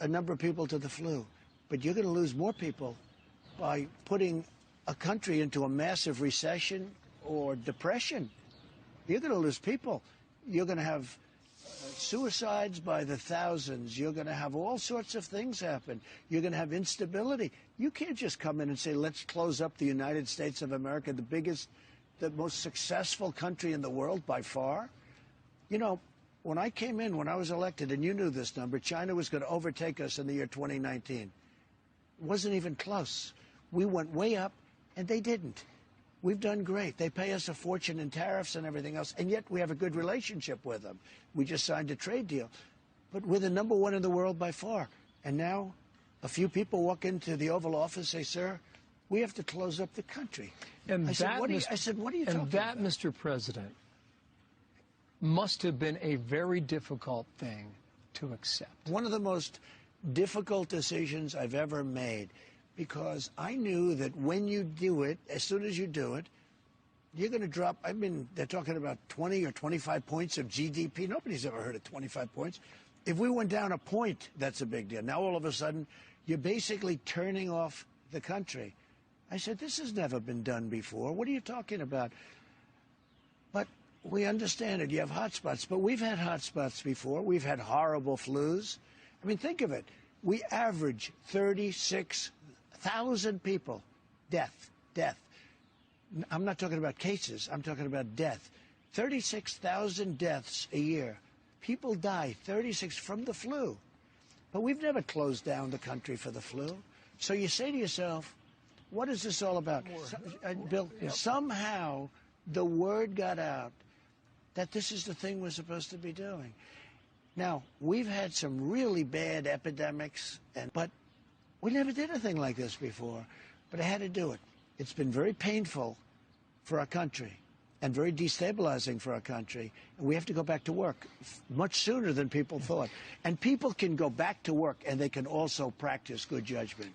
a number of people to the flu, but you're going to lose more people by putting a country into a massive recession or depression. You're going to lose people. You're going to have suicides by the thousands. You're going to have all sorts of things happen. You're going to have instability. You can't just come in and say, let's close up the United States of America, the biggest, the most successful country in the world by far. You know, when I came in, when I was elected, and you knew this number, China was going to overtake us in the year 2019. It wasn't even close. We went way up, and they didn't. We've done great. They pay us a fortune in tariffs and everything else, and yet we have a good relationship with them. We just signed a trade deal. But we're the number one in the world by far. And now a few people walk into the Oval Office and say, sir, we have to close up the country. And I said, what are you talking about? And that, Mr. President, must have been a very difficult thing to accept. One of the most difficult decisions I've ever made, because I knew that when you do it, as soon as you do it, you're going to drop. I mean, they're talking about 20 or 25 points of GDP. Nobody's ever heard of 25 points. If we went down a point, that's a big deal. Now, all of a sudden, you're basically turning off the country. I said, this has never been done before. What are you talking about? But we understand it. You have hot spots. But we've had hot spots before. We've had horrible flus. I mean, think of it. We average 36,000 people, death. I'm not talking about cases. I'm talking about death. 36,000 deaths a year. People die, 36 from the flu. But we've never closed down the country for the flu. So you say to yourself, what is this all about? Bill, somehow the word got out that this is the thing we're supposed to be doing. Now, we've had some really bad epidemics, but we never did anything like this before. But I had to do it. It's been very painful for our country and very destabilizing for our country. And we have to go back to work much sooner than people thought. And people can go back to work, and they can also practice good judgment.